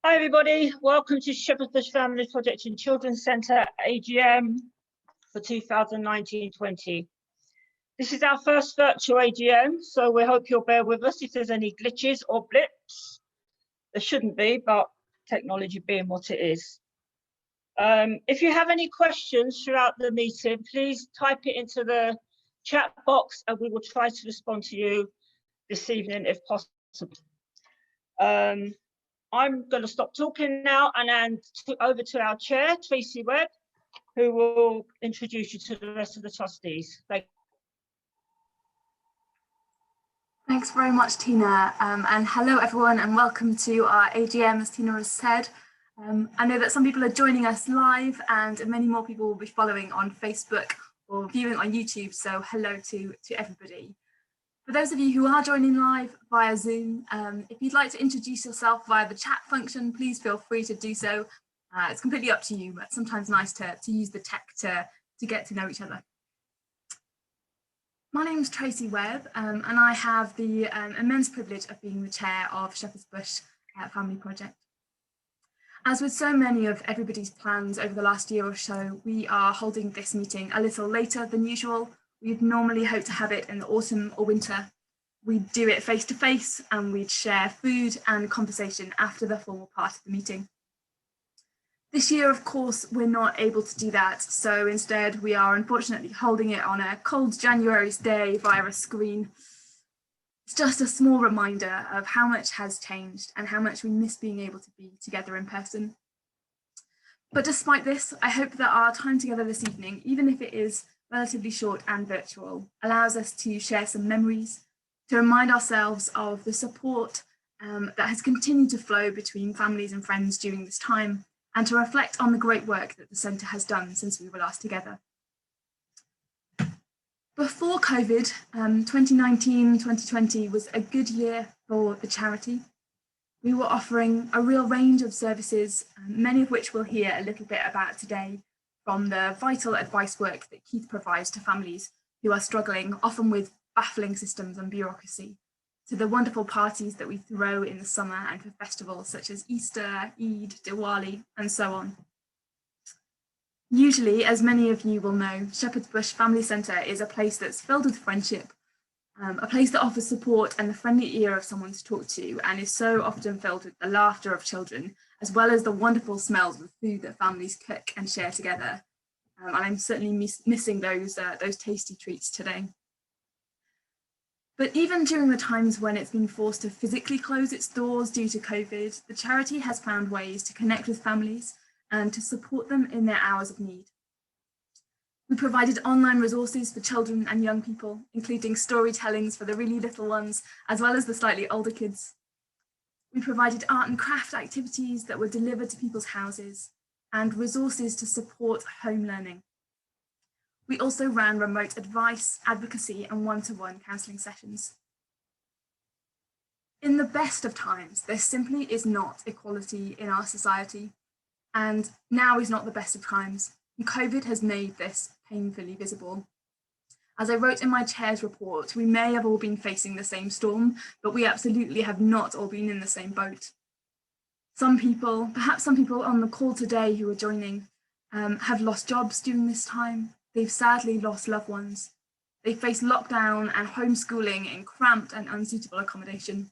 Hi everybody, welcome to Shepherd's Bush Family Project and Children's Centre AGM for 2019-20. This is our first virtual AGM, so we hope you'll bear with us if there's any glitches or blips. There shouldn't be, but technology being what it is. If you have any questions throughout the meeting, please type it into the chat box and we will try to respond to you this evening if possible. I'm going to stop talking now and hand over to our chair, Tracy Webb, who will introduce you to the rest of the trustees. Thanks very much, Tina. And hello, everyone, and welcome to our AGM, as Tina has said. I know that some people are joining us live and many more people will be following on Facebook or viewing on YouTube. So hello to everybody. For those of you who are joining live via Zoom, if you'd like to introduce yourself via the chat function, please feel free to do so. It's completely up to you, but sometimes nice to use the tech to get to know each other. My name is Tracy Webb, and I have the immense privilege of being the chair of Shepherd's Bush Family Project. As with so many of everybody's plans over the last year or so, we are holding this meeting a little later than usual. We'd normally hope to have it in the autumn or winter. We'd do it face to face and we'd share food and conversation after the formal part of the meeting. This year, of course, we're not able to do that. So instead, we are unfortunately holding it on a cold January's day via a screen. It's just a small reminder of how much has changed and how much we miss being able to be together in person. But despite this, I hope that our time together this evening, even if it is relatively short and virtual, allows us to share some memories, to remind ourselves of the support that has continued to flow between families and friends during this time, and to reflect on the great work that the Centre has done since we were last together. Before COVID, 2019-2020 was a good year for the charity. We were offering a real range of services, many of which we'll hear a little bit about today, from the vital advice work that Keith provides to families who are struggling, often with baffling systems and bureaucracy, to the wonderful parties that we throw in the summer and for festivals such as Easter, Eid, Diwali, and so on. Usually, as many of you will know, Shepherd's Bush Family Centre is a place that's filled with friendship, a place that offers support and the friendly ear of someone to talk to, and is so often filled with the laughter of children, as well as the wonderful smells of food that families cook and share together. And I'm certainly missing those tasty treats today. But even during the times when it's been forced to physically close its doors due to COVID, the charity has found ways to connect with families and to support them in their hours of need. We provided online resources for children and young people, including storytellings for the really little ones, as well as the slightly older kids. We provided art and craft activities that were delivered to people's houses and resources to support home learning. We also ran remote advice, advocacy, and one-to-one counselling sessions. In the best of times, there simply is not equality in our society, and now is not the best of times. And COVID has made this painfully visible. As I wrote in my chair's report, we may have all been facing the same storm, but we absolutely have not all been in the same boat. Some people, perhaps some people on the call today who are joining, have lost jobs during this time. They've sadly lost loved ones. They face lockdown and homeschooling in cramped and unsuitable accommodation.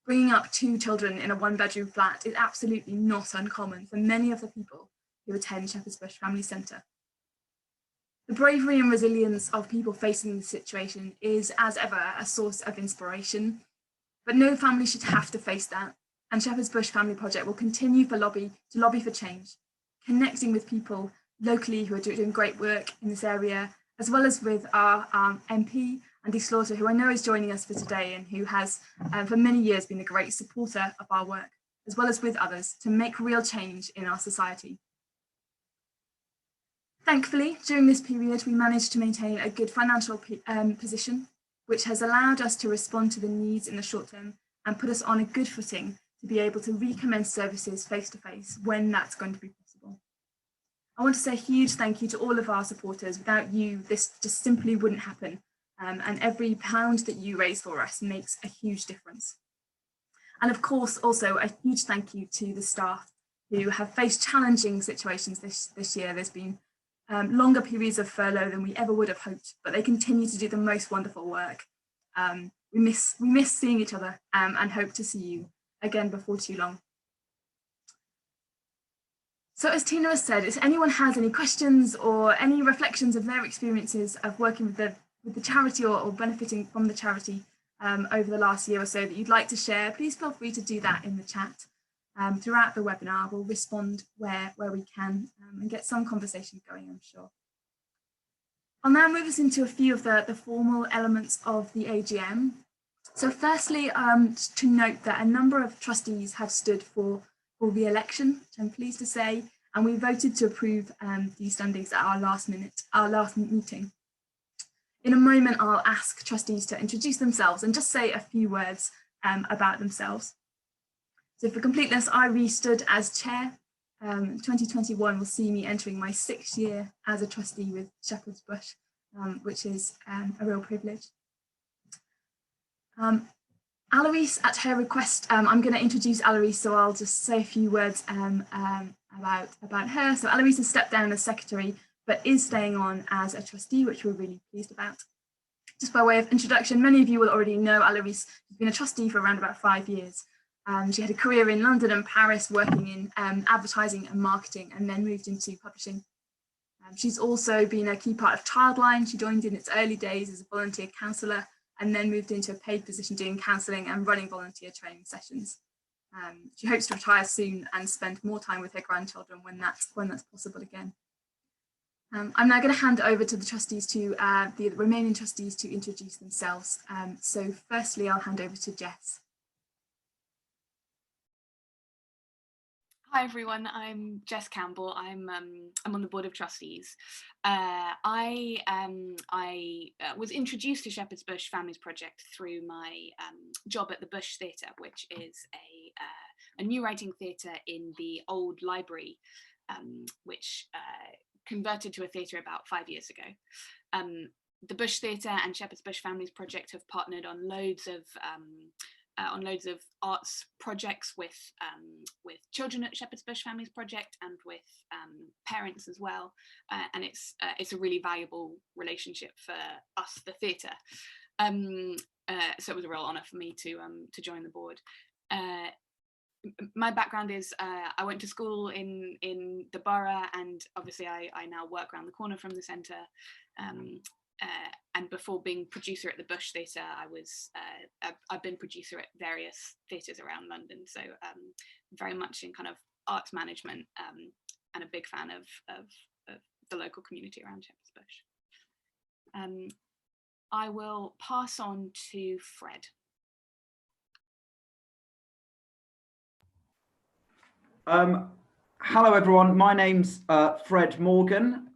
Bringing up 2 children in a 1-bedroom flat is absolutely not uncommon for many of the people who attend Shepherd's Bush Family Centre. The bravery and resilience of people facing this situation is, as ever, a source of inspiration, but no family should have to face that, and Shepherd's Bush Family Project will continue to lobby for change, connecting with people locally who are doing great work in this area, as well as with our MP, Andy Slaughter, who I know is joining us for today and who has for many years been a great supporter of our work, as well as with others, to make real change in our society. Thankfully, during this period, we managed to maintain a good financial position, which has allowed us to respond to the needs in the short term and put us on a good footing to be able to recommence services face-to-face when that's going to be possible. I want to say a huge thank you to all of our supporters. Without you, this just simply wouldn't happen. and every pound that you raise for us makes a huge difference. And of course, also a huge thank you to the staff who have faced challenging situations this year. There's been longer periods of furlough than we ever would have hoped, but they continue to do the most wonderful work. We miss seeing each other and hope to see you again before too long. So as Tina has said, if anyone has any questions or any reflections of their experiences of working with the charity or benefiting from the charity over the last year or so that you'd like to share, please feel free to do that in the chat. Throughout the webinar, we'll respond where we can and get some conversation going, I'm sure. I'll now move us into a few of the formal elements of the AGM. So firstly, to note that a number of trustees have stood for re-election, which I'm pleased to say, and we voted to approve these standings at our last meeting. In a moment, I'll ask trustees to introduce themselves and just say a few words about themselves. So for completeness, I re-stood as chair. 2021 will see me entering my 6th year as a trustee with Shepherd's Bush, which is a real privilege. Aloise, at her request, I'm going to introduce Aloise, so I'll just say a few words about her. So Aloise has stepped down as secretary, but is staying on as a trustee, which we're really pleased about. Just by way of introduction, many of you will already know Aloise has been a trustee for around about 5 years. She had a career in London and Paris working in advertising and marketing, and then moved into publishing. She's also been a key part of Childline. She joined in its early days as a volunteer counsellor and then moved into a paid position doing counselling and running volunteer training sessions. She hopes to retire soon and spend more time with her grandchildren when that's possible again. I'm now going to hand over to the trustees, to the remaining trustees, to introduce themselves. So firstly, I'll hand over to Jess. Hi everyone, I'm Jess Campbell. I'm on the board of trustees. I was introduced to Shepherd's Bush Families Project through my job at the Bush Theatre, which is a new writing theatre in the old library, which converted to a theatre about 5 years ago. The Bush Theatre and Shepherd's Bush Families Project have partnered on loads of arts projects with children at Shepherd's Bush Families Project and with parents as well, and it's a really valuable relationship for us, the theatre. So it was a real honour for me to join the board. My background is I went to school in the borough, and obviously I now work around the corner from the centre. And before being producer at the Bush Theatre, I've been producer at various theatres around London, so very much in kind of arts management, and a big fan of the local community around Shepherd's Bush. I will pass on to Fred. Hello everyone, my name's Fred Morgan.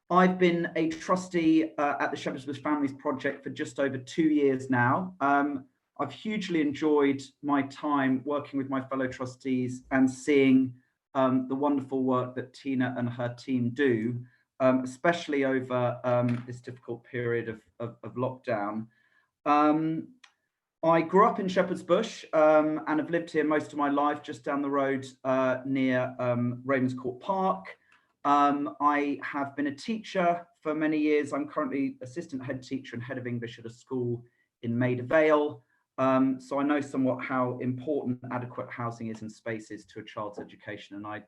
I've been a trustee at the Shepherd's Bush Families Project for just over 2 years now. I've hugely enjoyed my time working with my fellow trustees and seeing the wonderful work that Tina and her team do, especially over this difficult period of lockdown. I grew up in Shepherd's Bush and have lived here most of my life, just down the road near Raymond's Court Park. I have been a teacher for many years. I'm currently assistant head teacher and head of English at a school in Maida Vale. So I know somewhat how important adequate housing is and spaces to a child's education. And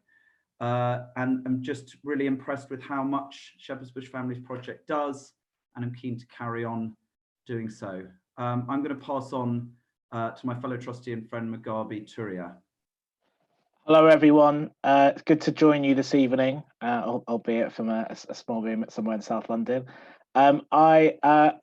I'm just really impressed with how much Shepherd's Bush Families Project does, and I'm keen to carry on doing so. I'm going to pass on to my fellow trustee and friend Mugabe Turia. Hello everyone, it's good to join you this evening, albeit from a small room somewhere in South London. I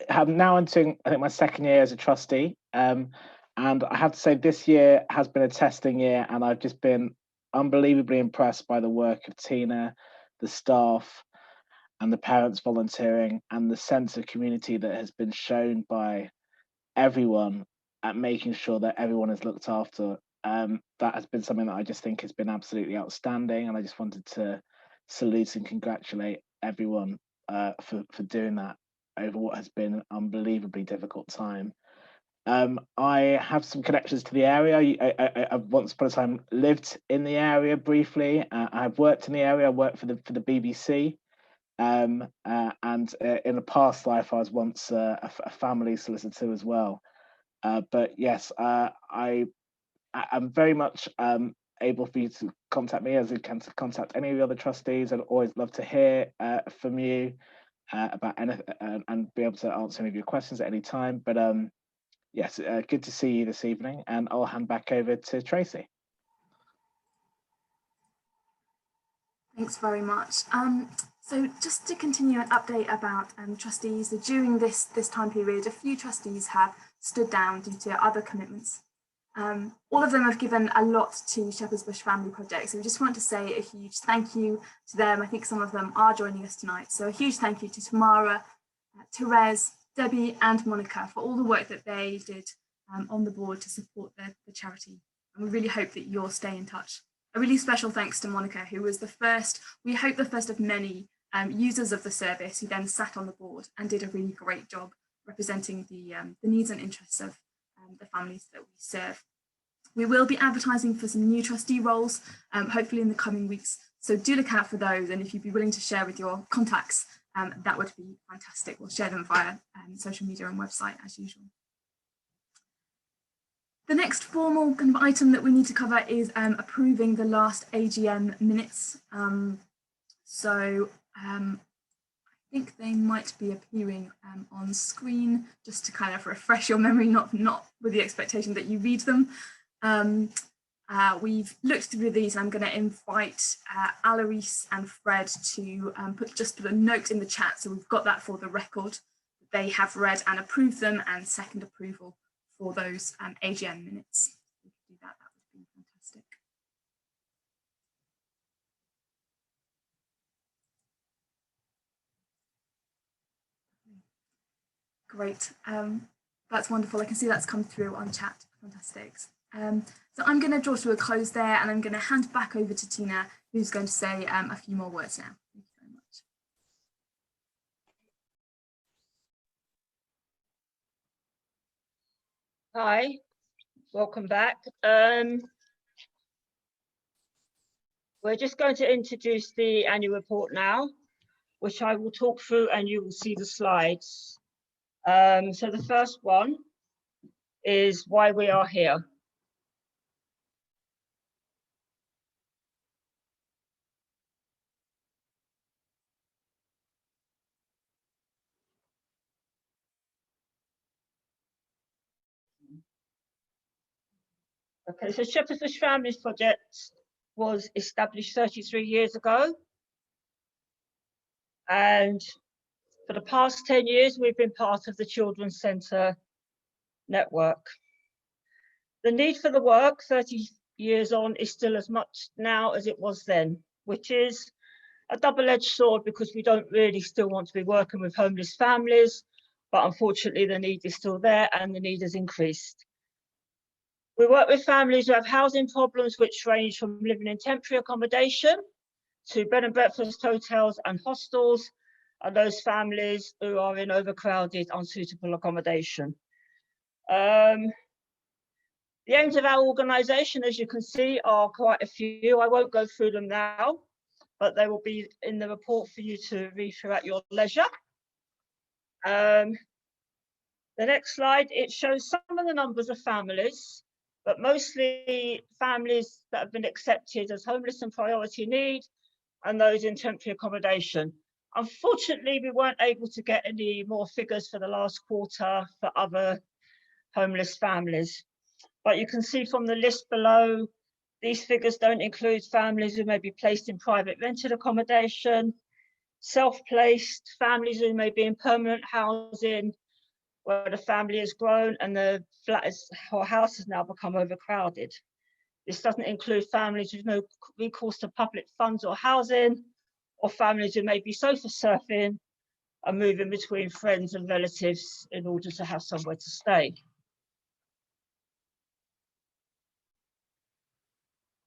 am now entering, I think, my 2nd year as a trustee, and I have to say this year has been a testing year, and I've just been unbelievably impressed by the work of Tina, the staff and the parents volunteering, and the sense of community that has been shown by everyone at making sure that everyone is looked after. That has been something that I just think has been absolutely outstanding, and I just wanted to salute and congratulate everyone for doing that. over what has been an unbelievably difficult time. I have some connections to the area. I once upon a time lived in the area briefly. I've worked in the area. I worked for the BBC, and in a past life, I was once a family solicitor as well. But yes, I'm very much able for you to contact me, as you can to contact any of the other trustees. I'd always love to hear from you about anything and be able to answer any of your questions at any time. But yes, good to see you this evening, and I'll hand back over to Tracy. Thanks very much. So just to continue an update about trustees, so during this time period, a few trustees have stood down due to other commitments. All of them have given a lot to Shepherd's Bush Family Project, so we just want to say a huge thank you to them. I think some of them are joining us tonight, so a huge thank you to Tamara, Therese, Debbie and Monica for all the work that they did on the board to support the charity. And we really hope that you'll stay in touch. A really special thanks to Monica, who was the first, we hope the first of many users of the service, who then sat on the board and did a really great job representing the needs and interests of the families that we serve. We will be advertising for some new trustee roles, hopefully in the coming weeks. So do look out for those, and if you'd be willing to share with your contacts, that would be fantastic. We'll share them via social media and website as usual. The next formal kind of item that we need to cover is approving the last AGM minutes. I think they might be appearing on screen, just to kind of refresh your memory, not with the expectation that you read them. We've looked through these, and I'm going to invite Alarise and Fred to put a note in the chat, so we've got that for the record. They have read and approved them, and second approval for those AGM minutes. If we could do that, that would be fantastic. Great, that's wonderful. I can see that's come through on chat. Fantastic. So I'm going to draw to a close there, and I'm going to hand back over to Tina, who's going to say a few more words now. Thank you very much. Hi, welcome back. We're just going to introduce the annual report now, which I will talk through, and you will see the slides. So the first one is why we are here. Okay, so Shepherd's Bush Families Project was established 33 years ago. And for the past 10 years, we've been part of the Children's Centre network. The need for the work 30 years on is still as much now as it was then, which is a double-edged sword, because we don't really still want to be working with homeless families, but unfortunately the need is still there and the need has increased. We work with families who have housing problems, which range from living in temporary accommodation to bed and breakfast hotels and hostels, and those families who are in overcrowded, unsuitable accommodation. The aims of our organisation, as you can see, are quite a few. I won't go through them now, but they will be in the report for you to read through at your leisure. The next slide, it shows some of the numbers of families, but mostly families that have been accepted as homeless and priority need, and those in temporary accommodation. Unfortunately, we weren't able to get any more figures for the last quarter for other homeless families. But you can see from the list below, these figures don't include families who may be placed in private rented accommodation, self-placed, families who may be in permanent housing, where the family has grown and the flat or house has now become overcrowded. This doesn't include families with no recourse to public funds or housing, or families who may be sofa surfing and moving between friends and relatives in order to have somewhere to stay.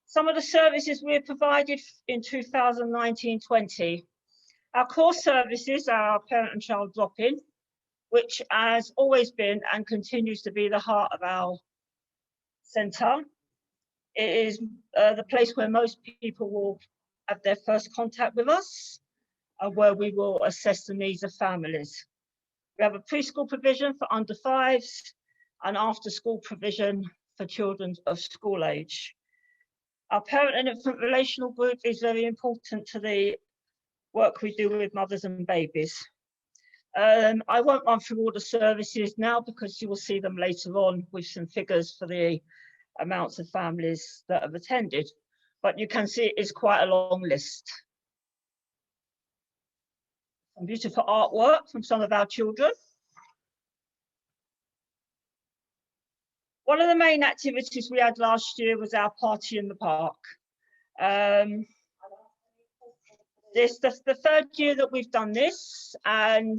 Some of the services we provided in 2019-20. Our core services are our parent and child drop-in, which has always been and continues to be the heart of our centre. It is the place where most people will have their first contact with us and where we will assess the needs of families. We have a preschool provision for under 5s and after school provision for children of school age. Our parent and infant relational group is very important to the work we do with mothers and babies. I won't run through all the services now because you will see them later on with some figures for the amounts of families that have attended, but you can see it's quite a long list. Some beautiful artwork from some of our children. One of the main activities we had last year was our party in the park. This is the third year that we've done this, and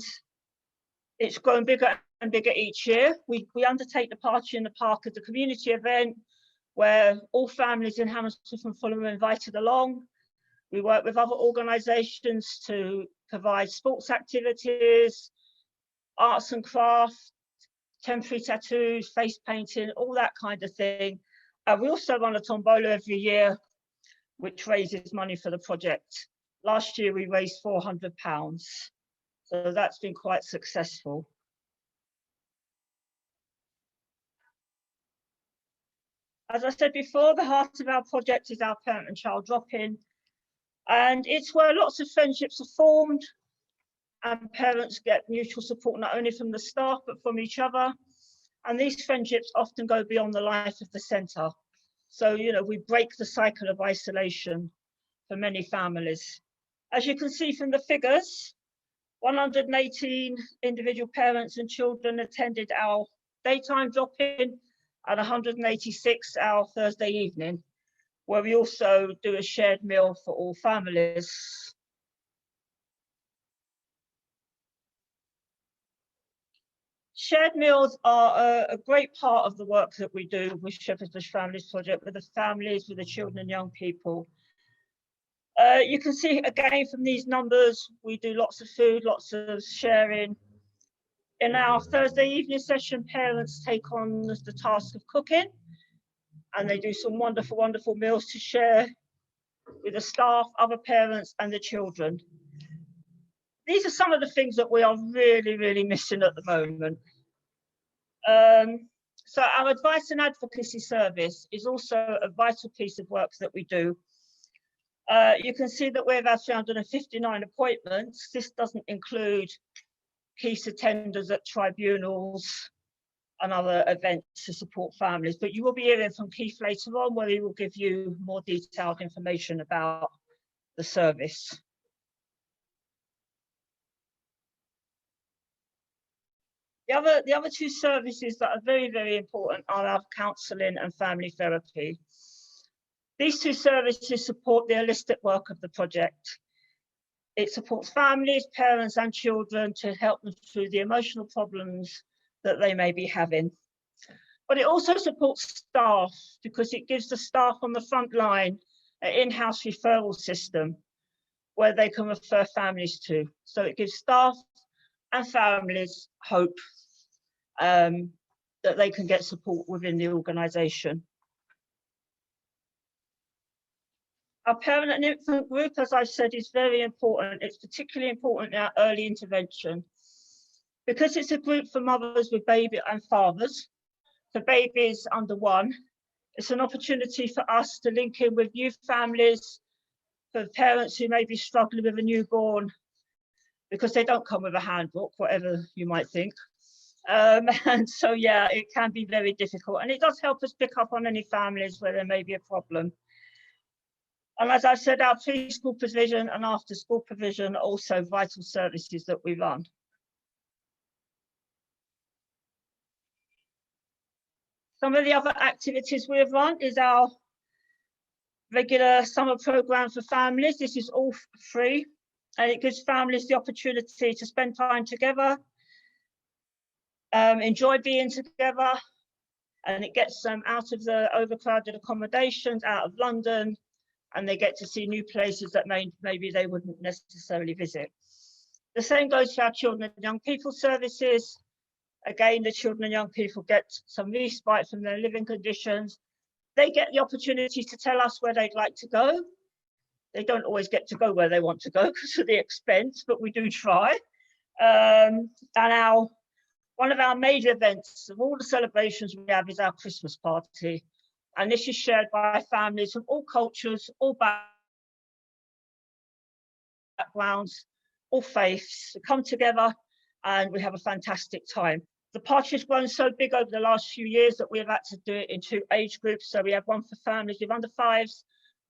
it's grown bigger and bigger each year. We undertake the party in the park as a community event where all families in Hammersmith and Fulham are invited along. We work with other organisations to provide sports activities, arts and crafts, temporary tattoos, face painting, all that kind of thing. We also run a tombola every year, which raises money for the project. Last year we raised £400, so that's been quite successful. As I said before, the heart of our project is our parent and child drop-in, and it's where lots of friendships are formed and parents get mutual support not only from the staff but from each other, and these friendships often go beyond the life of the centre. So, you know, we break the cycle of isolation for many families. As you can see from the figures, 118 individual parents and children attended our daytime drop-in and 186 our Thursday evening, where we also do a shared meal for all families. Shared meals are a great part of the work that we do with Shepherd's Bush Families Project, with the families, with the children and young people. You can see again from these numbers, we do lots of food, lots of sharing. In our Thursday evening session, parents take on the task of cooking, and they do some wonderful, wonderful meals to share with the staff, other parents and the children. These are some of the things that we are really, really missing at the moment. So our advice and advocacy service is also a vital piece of work that we do. You can see that we have had 359 appointments. This doesn't include case attenders at tribunals and other events to support families, but you will be hearing from Keith later on where he will give you more detailed information about the service. The other two services that are very, very important are our counselling and family therapy. These two services support the holistic work of the project. It supports families, parents and children to help them through the emotional problems that they may be having. But it also supports staff because it gives the staff on the front line an in-house referral system where they can refer families to. So it gives staff and families hope that they can get support within the organisation. Our parent and infant group, as I said, is very important. It's particularly important in our early intervention because it's a group for mothers with baby and fathers. For babies under 1, it's an opportunity for us to link in with new families, for parents who may be struggling with a newborn because they don't come with a handbook, whatever you might think. And so, yeah, it can be very difficult. And it does help us pick up on any families where there may be a problem. And as I said, our preschool provision and after school provision are also vital services that we run. Some of the other activities we have run is our regular summer programme for families. This is all free and it gives families the opportunity to spend time together, enjoy being together, and it gets them out of the overcrowded accommodations, out of London, and they get to see new places that maybe they wouldn't necessarily visit. The same goes for our children and young people services. Again, the children and young people get some respite from their living conditions. They get the opportunity to tell us where they'd like to go. They don't always get to go where they want to go because of the expense, but we do try. And one of our major events of all the celebrations we have is our Christmas party. And this is shared by families from all cultures, all backgrounds, all faiths to come together, and we have a fantastic time. The party has grown so big over the last few years that we have had to do it in 2 age groups. So we have one for families with under 5s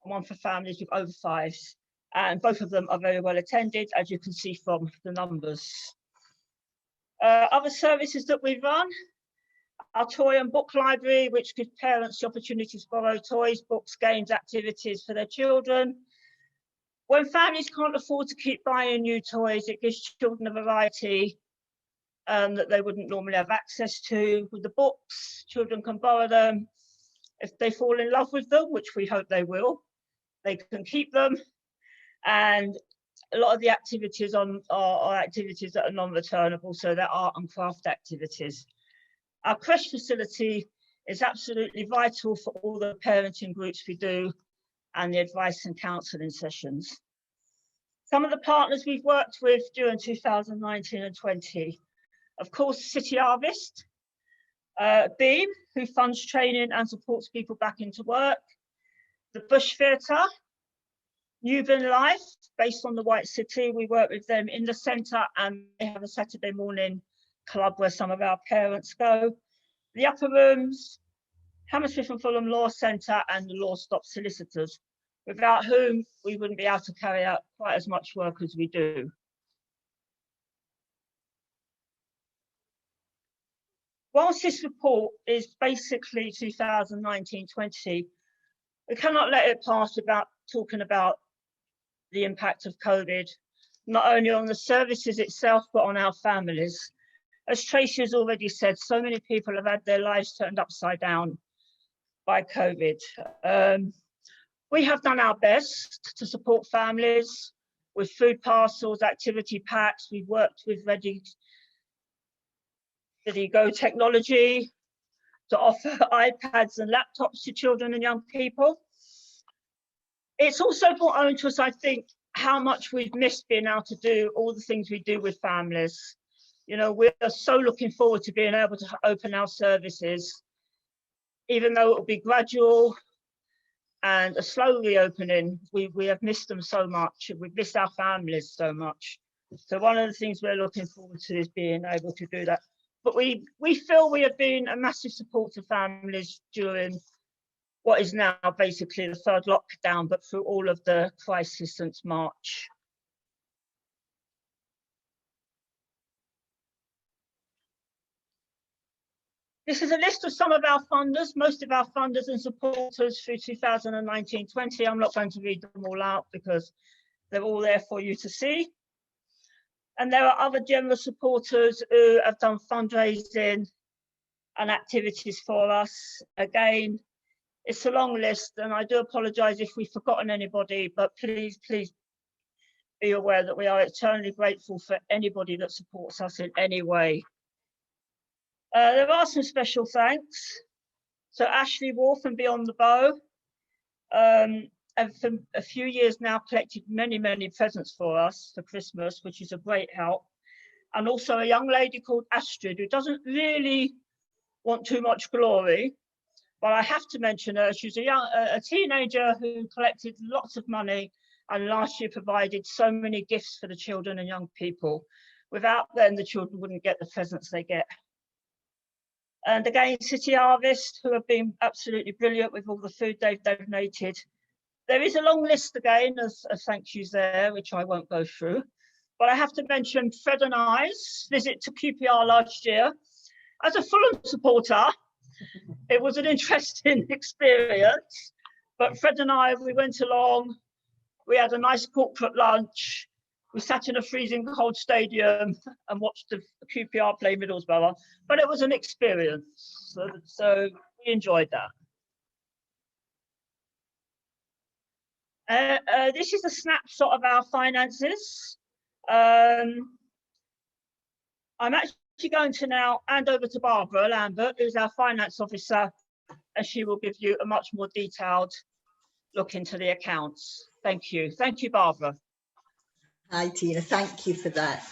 and one for families with over 5s. And both of them are very well attended, as you can see from the numbers. Other services that we run, our toy and book library, which gives parents the opportunity to borrow toys, books, games, activities for their children. When families can't afford to keep buying new toys, it gives children a variety that they wouldn't normally have access to. With the books, children can borrow them. If they fall in love with them, which we hope they will, they can keep them. And a lot of the activities are activities that are non-returnable, so they're art and craft activities. Our creche facility is absolutely vital for all the parenting groups we do and the advice and counselling sessions. Some of the partners we've worked with during 2019 and 20, of course, City Harvest, Beam, who funds training and supports people back into work, the Bush Theatre, Newbern Life, based on the White City. We work with them in the centre, and they have a Saturday morning club where some of our parents go. The Upper Rooms, Hammersmith and Fulham Law Centre, and the Law Stop Solicitors, without whom we wouldn't be able to carry out quite as much work as we do. Whilst this report is basically 2019-20, we cannot let it pass without talking about the impact of COVID, not only on the services itself, but on our families. As Tracy has already said, so many people have had their lives turned upside down by COVID. We have done our best to support families with food parcels, activity packs. We've worked with Ready Go technology to offer iPads and laptops to children and young people. It's also brought home to us, I think, how much we've missed being able to do all the things we do with families. You know, we're so looking forward to being able to open our services, even though it will be gradual and a slow reopening. We have missed them so much. We've missed our families so much. So one of the things we're looking forward to is being able to do that. But we feel we have been a massive support to families during what is now basically the 3rd lockdown, but through all of the crisis since March. This is a list of some of our funders, most of our funders and supporters through 2019-20. I'm not going to read them all out because they're all there for you to see. And there are other generous supporters who have done fundraising and activities for us. Again, it's a long list, and I do apologise if we've forgotten anybody, but please be aware that we are eternally grateful for anybody that supports us in any way. There are some special thanks. So Ashley Wolf and Beyond the Bow have for a few years now collected many presents for us for Christmas, which is a great help. And also a young lady called Astrid, who doesn't really want too much glory, but I have to mention her. She's a teenager who collected lots of money and last year provided so many gifts for the children and young people. Without them, the children wouldn't get the presents they get. And again, City Harvest, who have been absolutely brilliant with all the food they've donated. There is a long list again of thank yous there, which I won't go through. But I have to mention Fred and I's visit to QPR last year. As a Fulham supporter, it was an interesting experience. But Fred and I, we went along, we had a nice corporate lunch. We sat in a freezing cold stadium and watched the QPR play Middlesbrough, but it was an experience. So we enjoyed that. This is a snapshot of our finances. I'm actually actually going to now hand over to Barbara Lambert, who's our finance officer, and she will give you a much more detailed look into the accounts. Thank you. Thank you, Barbara. Hi, Tina. Thank you for that.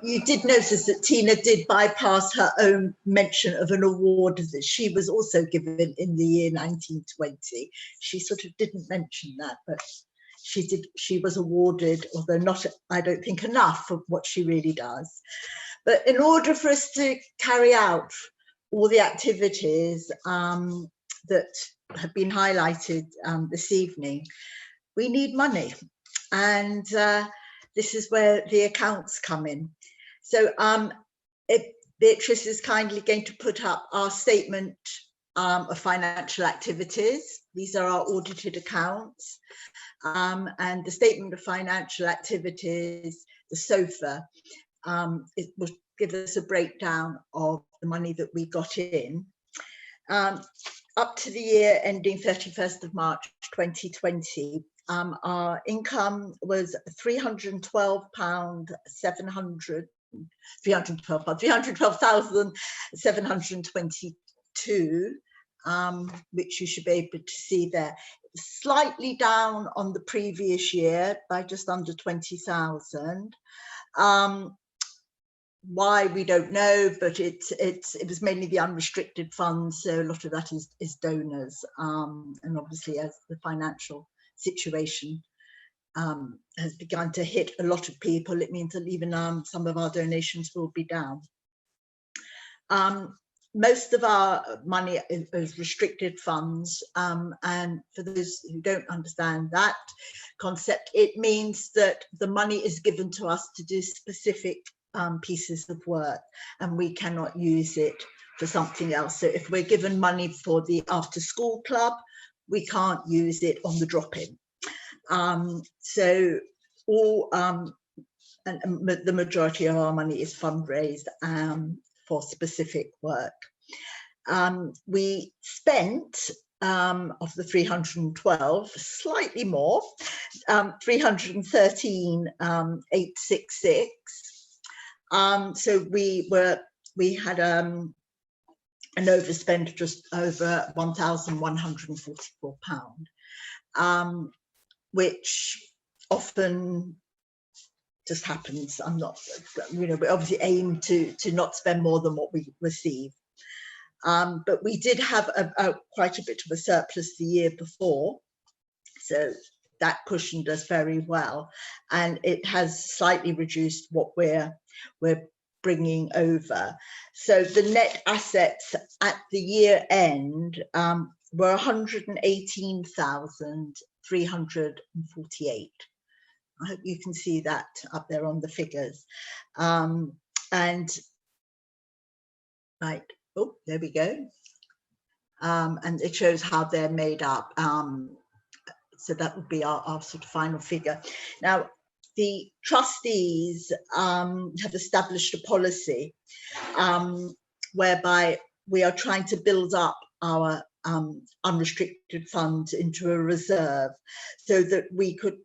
You did notice that Tina did bypass her own mention of an award that she was also given in the year 1920. She sort of didn't mention that, but she did. She was awarded, although not, I don't think, enough for what she really does. But in order for us to carry out all the activities that have been highlighted this evening, we need money. And this is where the accounts come in. So Beatrice is kindly going to put up our statement of financial activities. These are our audited accounts. And the statement of financial activities, the SOFA, it will give us a breakdown of the money that we got in. Up to the year ending 31st of March 2020, our income was £312,722, which you should be able to see there. Slightly down on the previous year by just under 20,000. Why, we don't know, but it was mainly the unrestricted funds, so a lot of that is donors, and obviously as the financial situation has begun to hit a lot of people, it means that even some of our donations will be down. Most of our money is restricted funds, and for those who don't understand that concept, it means that the money is given to us to do specific pieces of work, and we cannot use it for something else. So if we're given money for the after school club, we can't use it on the drop-in. So all and the majority of our money is fundraised for specific work. We spent of the 312, slightly more, 313,866. So we had an overspend just over £1,144, which often just happens. I'm not, we obviously aim to not spend more than what we receive. But we did have quite a bit of a surplus the year before, so that cushioned us very well, and it has slightly reduced what we're bringing over. So the net assets at the year end were 118,348. I hope you can see that up there on the figures. And right, oh, there we go. And it shows how they're made up. So that would be our sort of final figure. Now, the trustees have established a policy whereby we are trying to build up our unrestricted funds into a reserve so that we could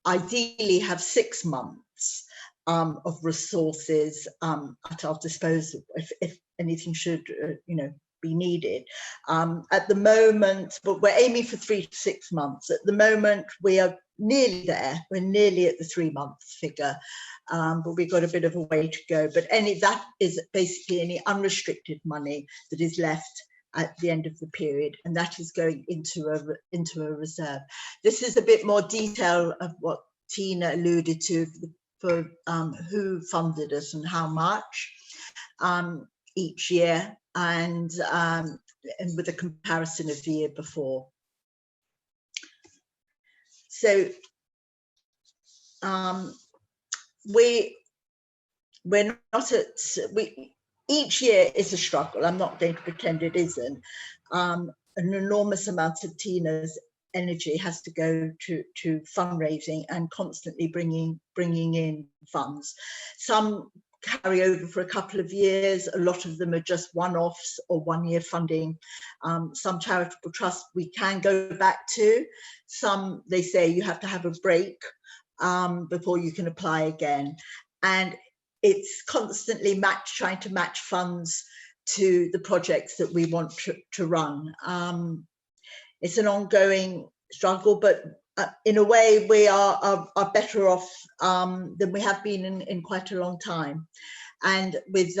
ideally have 6 months of resources at our disposal if anything should be needed. At the moment, but we're aiming for 3 to 6 months. At the moment, we are nearly there. We're nearly at the 3-month figure, but we've got a bit of a way to go. But that is basically any unrestricted money that is left at the end of the period, and that is going into a reserve. This is a bit more detail of what Tina alluded to for who funded us and how much each year, and with a comparison of the year before. So we're not at, each year is a struggle. I'm not going to pretend it isn't. An enormous amount of Tina's energy has to go to fundraising and constantly bringing in funds. Some carry over for a couple of years. A lot of them are just one-offs or one-year funding. Some charitable trusts we can go back to. Some, they say you have to have a break before you can apply again. And it's constantly trying to match funds to the projects that we want to run. It's an ongoing struggle, but in a way we are better off than we have been in quite a long time. And with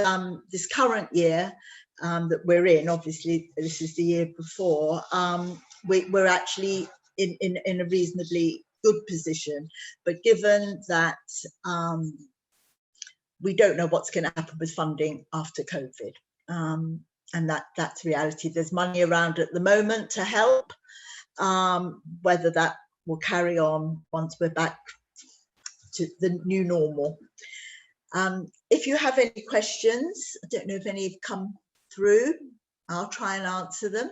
this current year that we're in, obviously this is the year before, we're actually in a reasonably good position. But given that we don't know what's going to happen with funding after COVID, and that's reality. There's money around at the moment to help, whether that will carry on once we're back to the new normal. If you have any questions, I don't know if any have come through, I'll try and answer them.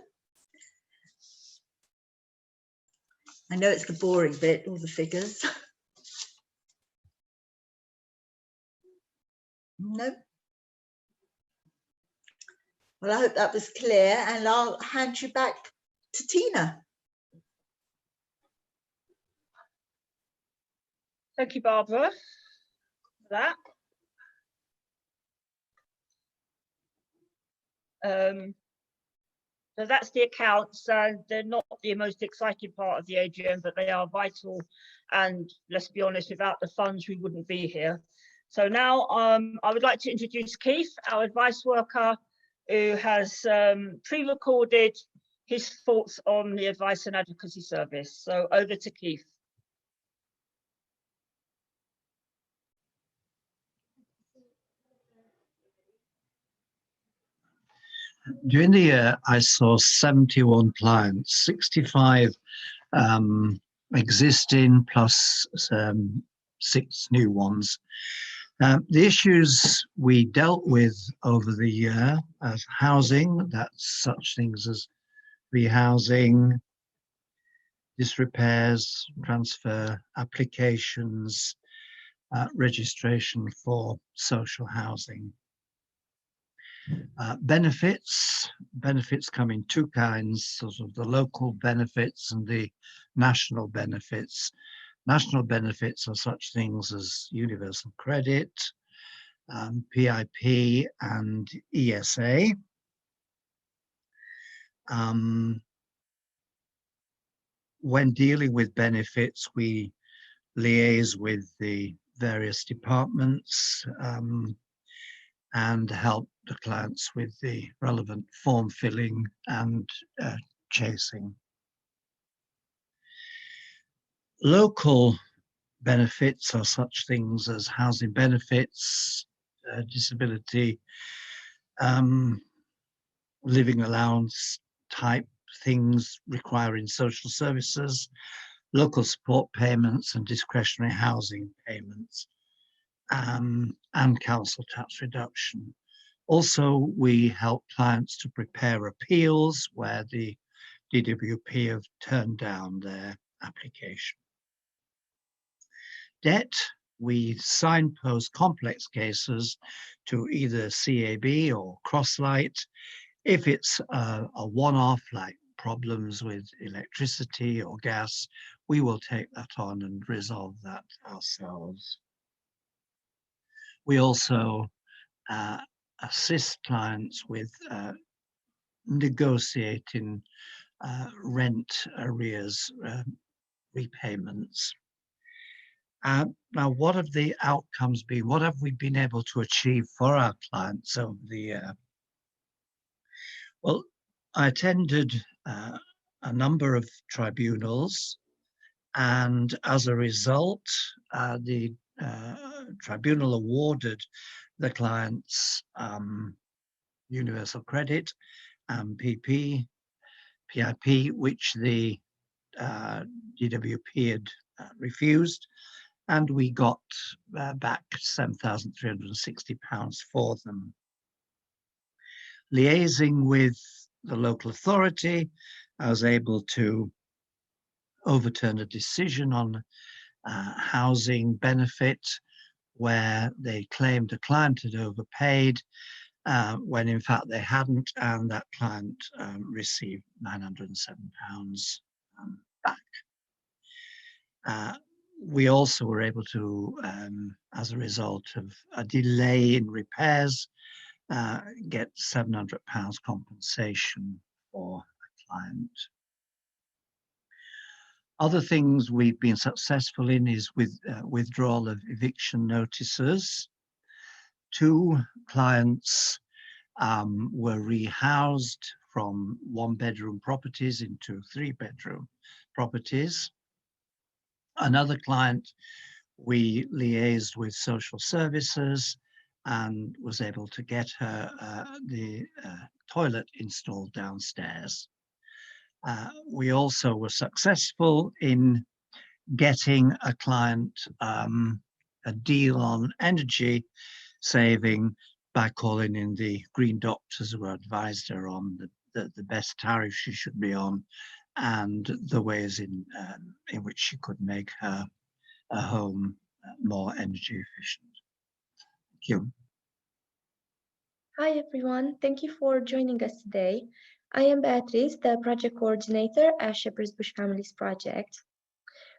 I know it's the boring bit, all the figures. No. Well, I hope that was clear, and I'll hand you back to Tina. Thank you, Barbara, for that. So that's the accounts, and they're not the most exciting part of the AGM, but they are vital. And let's be honest, without the funds, we wouldn't be here. So now I would like to introduce Keith, our advice worker, who has pre-recorded his thoughts on the advice and advocacy service. So over to Keith. During the year, I saw 71 clients, 65 existing plus 6 new ones. The issues we dealt with over the year as housing, that's such things as rehousing, disrepairs, transfer applications, registration for social housing. Benefits come in 2 kinds, sort of the local benefits and the national benefits. National benefits are such things as universal credit, PIP and ESA. When dealing with benefits, we liaise with the various departments and help the clients with the relevant form filling and chasing. Local benefits are such things as housing benefits, disability, living allowance type things requiring social services, local support payments and discretionary housing payments, and council tax reduction. Also, we help clients to prepare appeals where the DWP have turned down their application. Debt, we signpost complex cases to either CAB or Crosslight. If it's a one-off, like problems with electricity or gas, we will take that on and resolve that ourselves. We also assist clients with negotiating rent arrears repayments. Now, what have the outcomes been? What have we been able to achieve for our clients over the year? Well, I attended a number of tribunals, and as a result, the tribunal awarded the clients universal credit and PIP, which the DWP had refused, and we got back £7,360 for them. Liaising with the local authority, I was able to overturn a decision on housing benefit where they claimed a client had overpaid when in fact they hadn't, and that client received £907 back. we also were able to, as a result of a delay in repairs, get £700 compensation for a client. Other things we've been successful in is with withdrawal of eviction notices. 2 clients were rehoused from 1-bedroom properties into 3-bedroom properties. Another client, we liaised with social services and was able to get her the toilet installed downstairs. We also were successful in getting a client a deal on energy saving by calling in the green doctors who advised her on the best tariff she should be on and the ways in which she could make her home more energy efficient. Thank you. Hi everyone, thank you for joining us today. I am Beatrice, the project coordinator at Shepherd's Bush Families Project.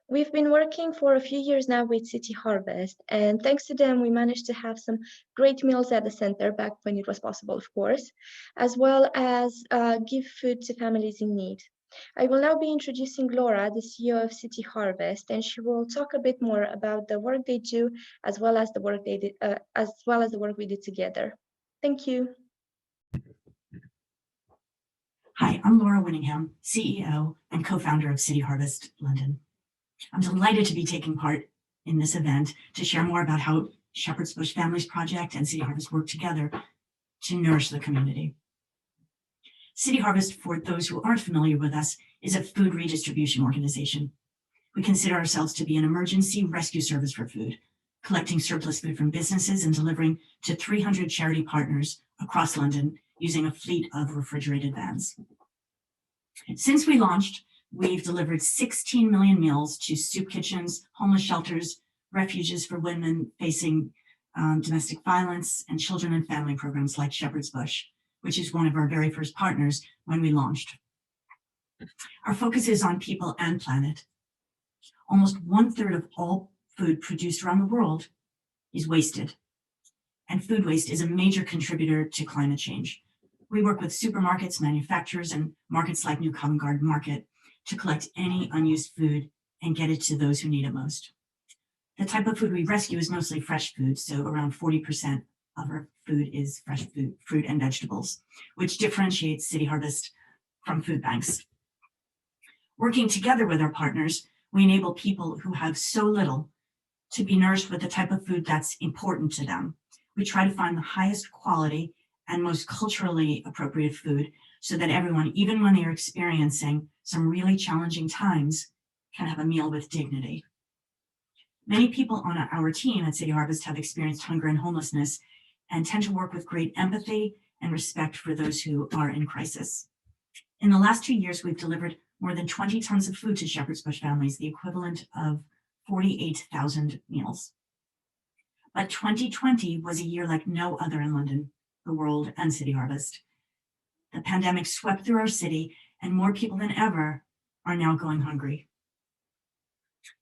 We've been working for a few years now with City Harvest, and thanks to them we managed to have some great meals at the center back when it was possible, of course, as well as give food to families in need. I will now be introducing Laura, the CEO of City Harvest, and she will talk a bit more about the work they do, as well as the work they did, the work we did together. Thank you. Hi, I'm Laura Winningham, CEO and co-founder of City Harvest London. I'm delighted to be taking part in this event to share more about how Shepherd's Bush Families Project and City Harvest work together to nourish the community. City Harvest, for those who aren't familiar with us, is a food redistribution organization. We consider ourselves to be an emergency rescue service for food, collecting surplus food from businesses and delivering to 300 charity partners across London using a fleet of refrigerated vans. Since we launched, we've delivered 16 million meals to soup kitchens, homeless shelters, refuges for women facing domestic violence, and children and family programs like Shepherd's Bush, which is one of our very first partners when we launched. Our focus is on people and planet. Almost 1/3 of all food produced around the world is wasted, and food waste is a major contributor to climate change. We work with supermarkets, manufacturers, and markets like New Covent Garden Market to collect any unused food and get it to those who need it most. The type of food we rescue is mostly fresh food, so around 40% of our food is fresh food, fruit and vegetables, which differentiates City Harvest from food banks. Working together with our partners, we enable people who have so little to be nourished with the type of food that's important to them. We try to find the highest quality and most culturally appropriate food so that everyone, even when they're experiencing some really challenging times, can have a meal with dignity. Many people on our team at City Harvest have experienced hunger and homelessness and tend to work with great empathy and respect for those who are in crisis. In the last 2 years, we've delivered more than 20 tons of food to Shepherd's Bush families, the equivalent of 48,000 meals. But 2020 was a year like no other in London, the world, and City Harvest. The pandemic swept through our city, and more people than ever are now going hungry.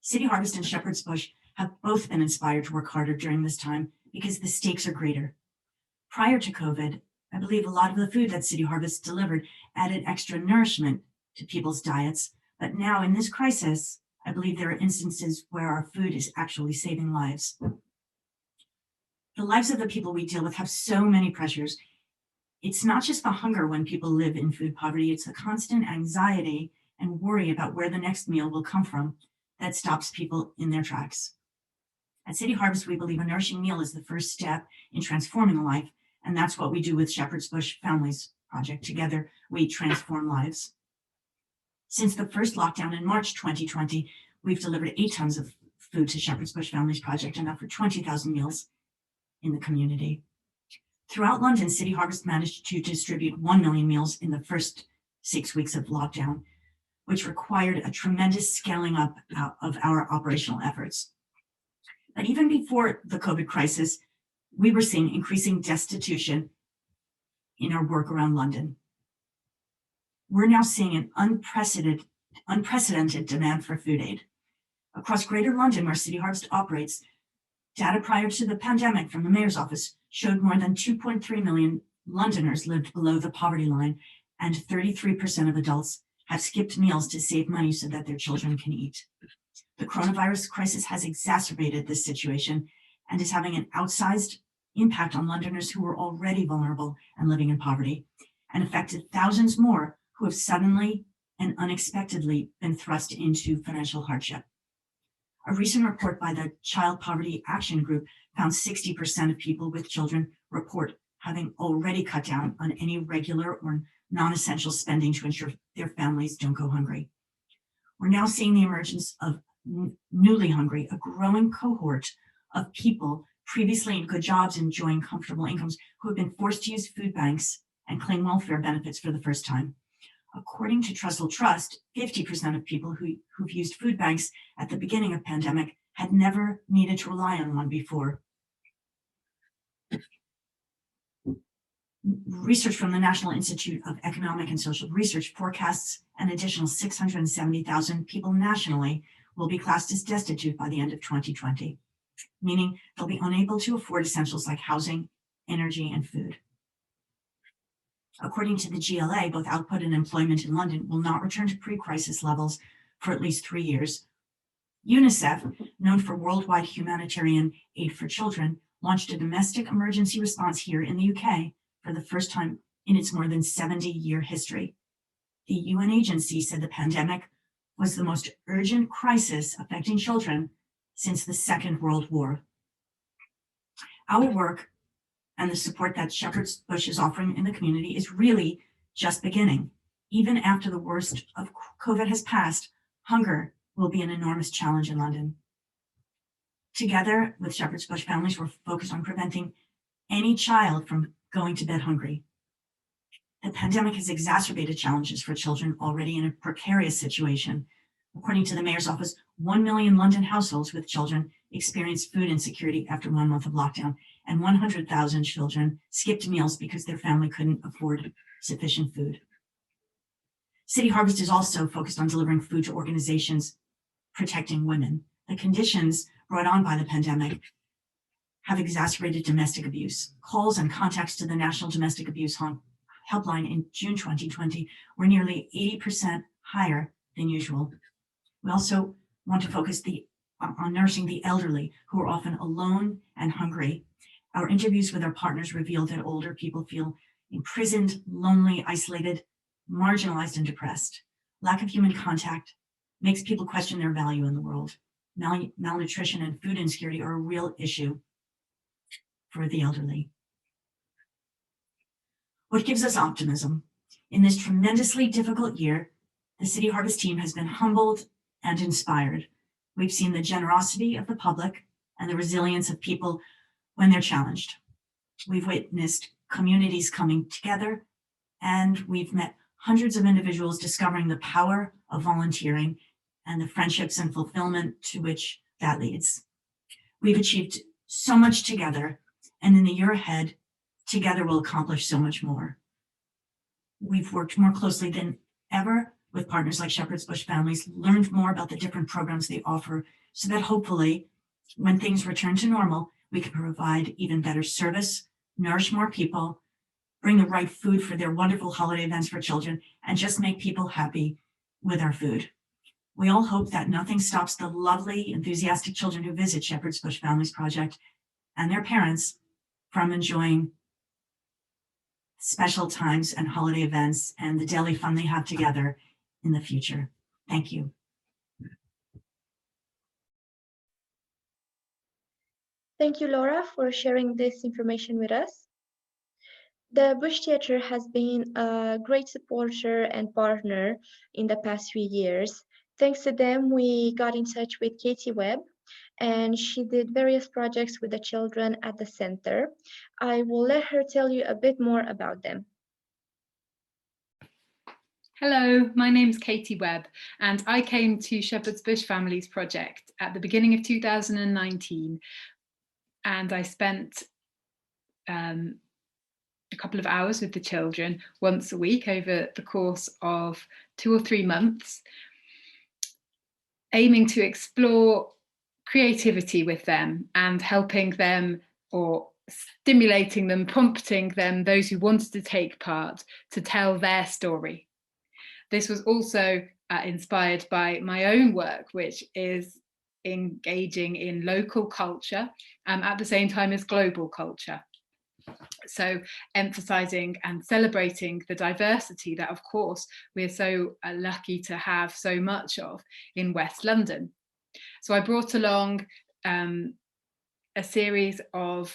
City Harvest and Shepherd's Bush have both been inspired to work harder during this time because the stakes are greater. Prior to COVID, I believe a lot of the food that City Harvest delivered added extra nourishment to people's diets, but now in this crisis, I believe there are instances where our food is actually saving lives. The lives of the people we deal with have so many pressures. It's not just the hunger when people live in food poverty, it's the constant anxiety and worry about where the next meal will come from that stops people in their tracks. At City Harvest, we believe a nourishing meal is the first step in transforming a life, and that's what we do with Shepherd's Bush Families Project. Together, we transform lives. Since the first lockdown in March 2020, we've delivered 8 tons of food to Shepherd's Bush Families Project and offered 20,000 meals in the community. Throughout London, City Harvest managed to distribute 1 million meals in the first 6 weeks of lockdown, which required a tremendous scaling up of our operational efforts. But even before the COVID crisis, we were seeing increasing destitution in our work around London. We're now seeing an unprecedented demand for food aid. Across Greater London, where City Harvest operates, data prior to the pandemic from the Mayor's office showed more than 2.3 million Londoners lived below the poverty line, and 33% of adults have skipped meals to save money so that their children can eat. The coronavirus crisis has exacerbated this situation and is having an outsized impact on Londoners who were already vulnerable and living in poverty, and affected thousands more who have suddenly and unexpectedly been thrust into financial hardship. A recent report by the Child Poverty Action Group found 60% of people with children report having already cut down on any regular or non-essential spending to ensure their families don't go hungry. We're now seeing the emergence of newly hungry, a growing cohort of people previously in good jobs enjoying comfortable incomes who have been forced to use food banks and claim welfare benefits for the first time. According to Trussell Trust, 50% of people who've used food banks at the beginning of pandemic had never needed to rely on one before. Research from the National Institute of Economic and Social Research forecasts an additional 670,000 people nationally will be classed as destitute by the end of 2020, meaning they'll be unable to afford essentials like housing, energy, and food. According to the GLA, both output and employment in London will not return to pre-crisis levels for at least 3 years. UNICEF, known for worldwide humanitarian aid for children, launched a domestic emergency response here in the UK for the first time in its more than 70-year history. The UN agency said the pandemic was the most urgent crisis affecting children since the Second World War. Our work and the support that Shepherd's Bush is offering in the community is really just beginning. Even after the worst of COVID has passed, hunger will be an enormous challenge in London. Together with Shepherd's Bush families, we're focused on preventing any child from going to bed hungry. The pandemic has exacerbated challenges for children already in a precarious situation. According to the Mayor's office, 1 million London households with children experienced food insecurity after 1 month of lockdown, and 100,000 children skipped meals because their family couldn't afford sufficient food. City Harvest is also focused on delivering food to organizations protecting women. The conditions brought on by the pandemic have exacerbated domestic abuse. Calls and contacts to the National Domestic Abuse Helpline in June 2020 were nearly 80% higher than usual. We also want to focus on nursing the elderly who are often alone and hungry. Our interviews with our partners revealed that older people feel imprisoned, lonely, isolated, marginalized, and depressed. Lack of human contact makes people question their value in the world. Malnutrition and food insecurity are a real issue for the elderly. What gives us optimism? In this tremendously difficult year, the City Harvest team has been humbled and inspired. We've seen the generosity of the public and the resilience of people when they're challenged. We've witnessed communities coming together, and we've met hundreds of individuals discovering the power of volunteering and the friendships and fulfillment to which that leads. We've achieved so much together, and in the year ahead, together we'll accomplish so much more. We've worked more closely than ever with partners like Shepherd's Bush families, learned more about the different programs they offer, so that hopefully, when things return to normal, we can provide even better service, nourish more people, bring the right food for their wonderful holiday events for children, and just make people happy with our food. We all hope that nothing stops the lovely, enthusiastic children who visit Shepherd's Bush Families Project and their parents from enjoying special times and holiday events and the daily fun they have together in the future. Thank you. Thank you, Laura, for sharing this information with us. The Bush Theatre has been a great supporter and partner in the past few years. Thanks to them, we got in touch with Tracy Webb, and she did various projects with the children at the center. I will let her tell you a bit more about them. Hello, my name's Katie Webb, and I came to Shepherd's Bush Families Project at the beginning of 2019, and I spent a couple of hours with the children once a week over the course of 2 or 3 months. aiming to explore creativity with them and helping them, or stimulating them, prompting them, those who wanted to take part, to tell their story. This was also inspired by my own work, which is engaging in local culture at the same time as global culture. So emphasising and celebrating the diversity that, of course, we're so lucky to have so much of in West London. So I brought along a series of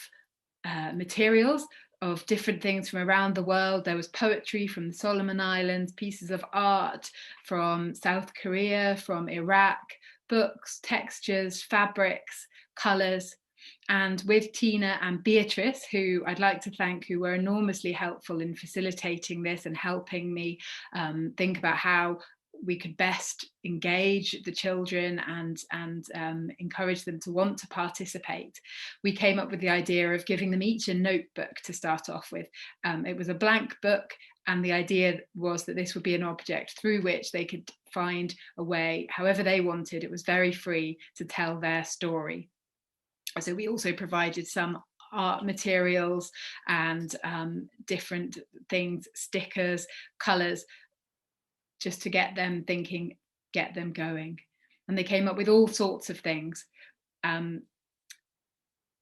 materials of different things from around the world. There was poetry from the Solomon Islands, pieces of art from South Korea, from Iraq, books, textures, fabrics, colours. And with Tina and Beatrice, who I'd like to thank, who were enormously helpful in facilitating this and helping me think about how we could best engage the children and encourage them to want to participate, we came up with the idea of giving them each a notebook to start off with. It was a blank book, and the idea was that this would be an object through which they could find a way, however they wanted. It was very free to tell their story. So we also provided some art materials and different things, stickers, colours, just to get them thinking, get them going. And they came up with all sorts of things.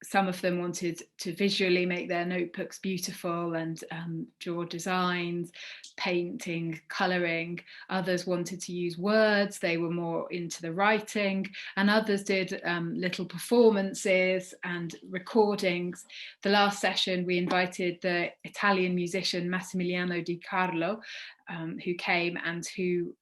Some of them wanted to visually make their notebooks beautiful and draw designs, painting, colouring. Others wanted to use words. They were more into the writing, and others did little performances and recordings. The last session, we invited the Italian musician Massimiliano Di Carlo, who came and who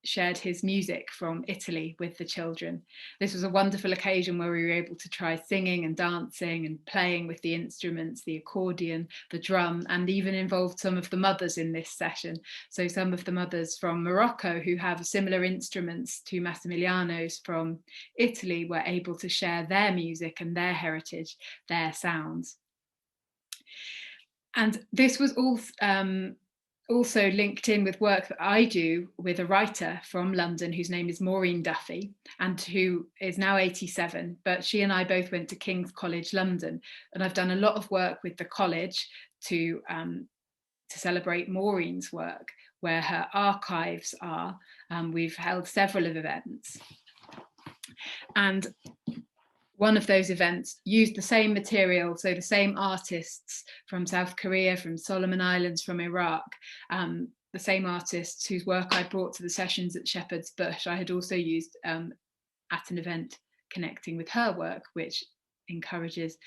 shared his music from Italy with the children. This was a wonderful occasion where we were able to try singing and dancing and playing with the instruments, the accordion, the drum, and even involved some of the mothers in this session. So some of the mothers from Morocco who have similar instruments to Massimiliano's from Italy were able to share their music and their heritage, their sounds. And this was all also linked in with work that I do with a writer from London whose name is Maureen Duffy, and who is now 87, but she and I both went to King's College London, and I've done a lot of work with the college to celebrate Maureen's work, where her archives are. We've held several events, and one of those events used the same material, so the same artists from South Korea, from Solomon Islands, from Iraq, the same artists whose work I brought to the sessions at Shepherd's Bush, I had also used at an event connecting with her work, which encourages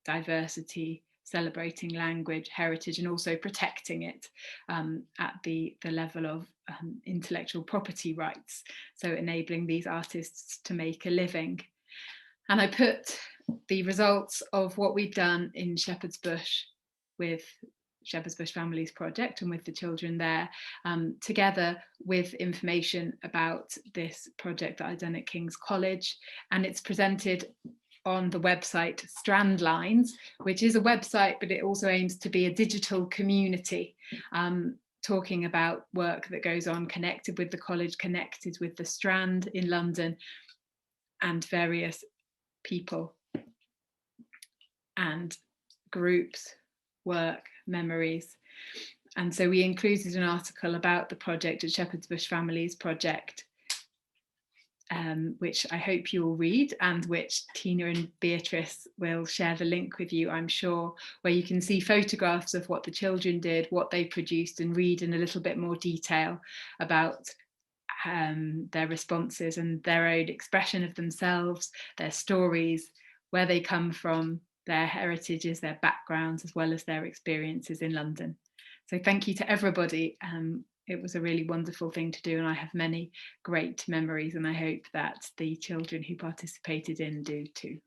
diversity, celebrating language, heritage, and also protecting it at the level of intellectual property rights, so enabling these artists to make a living. And I put the results of what we've done in Shepherd's Bush with Shepherd's Bush Families Project and with the children there, together with information about this project that I've done at King's College. And it's presented on the website Strandlines, which is a website, but it also aims to be a digital community, talking about work that goes on connected with the college, connected with the Strand in London, and various people and groups, work, memories. And so we included an article about the project at Shepherd's Bush Families Project, which I hope you will read, and which Tina and Beatrice will share the link with you, I'm sure, where you can see photographs of what the children did, what they produced, and read in a little bit more detail about their responses and their own expression of themselves, their stories, where they come from, their heritages, their backgrounds, as well as their experiences in London. So thank you to everybody. It was a really wonderful thing to do, and I have many great memories, and I hope that the children who participated in do too.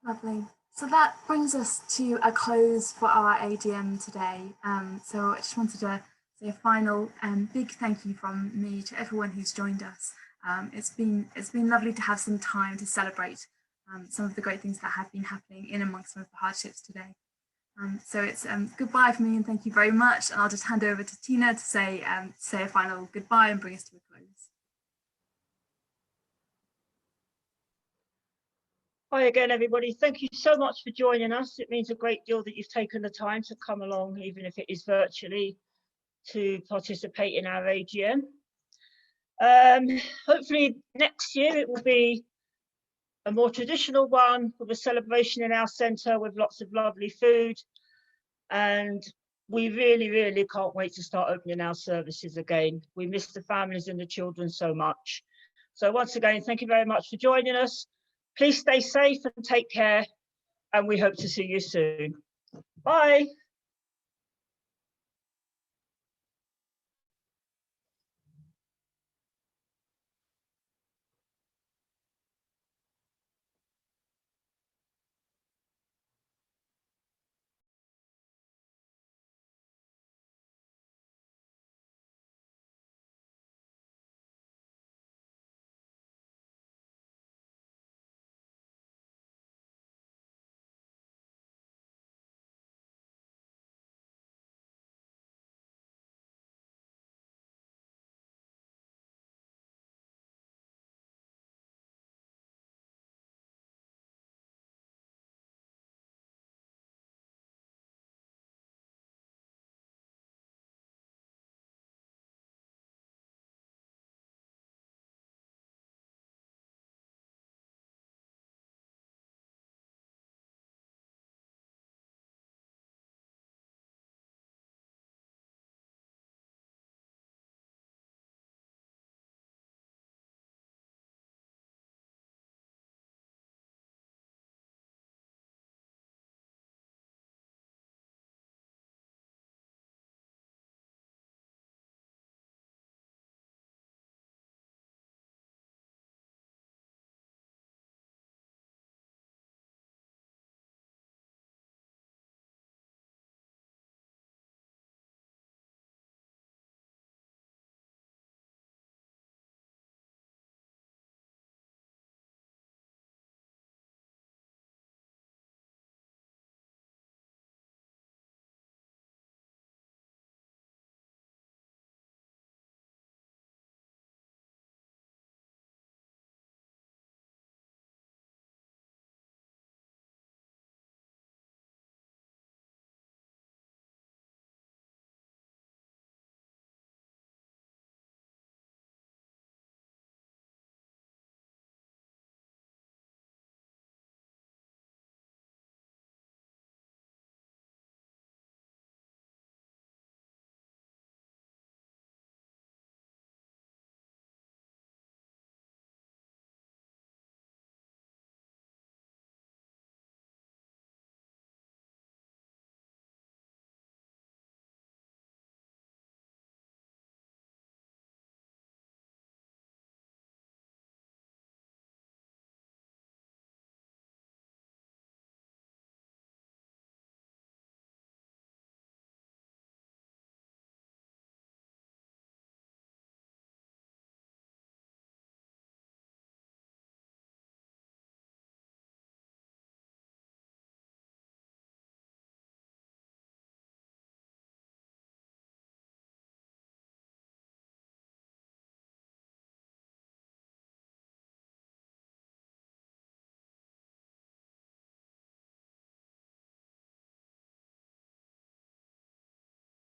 Lovely. So that brings us to a close for our AGM today. So I just wanted to say a final big thank you from me to everyone who's joined us. It's been lovely to have some time to celebrate some of the great things that have been happening in amongst some of the hardships today. So it's goodbye for me, and thank you very much. And I'll just hand over to Tina to say a final goodbye and bring us to a close. Hi again, everybody. Thank you so much for joining us. It means a great deal that you've taken the time to come along, even if it is virtually, to participate in our AGM. Hopefully next year it will be a more traditional one with a celebration in our centre with lots of lovely food. And we really can't wait to start opening our services again. We miss the families and the children so much. So once again, thank you very much for joining us. Please stay safe and take care, and we hope to see you soon. Bye.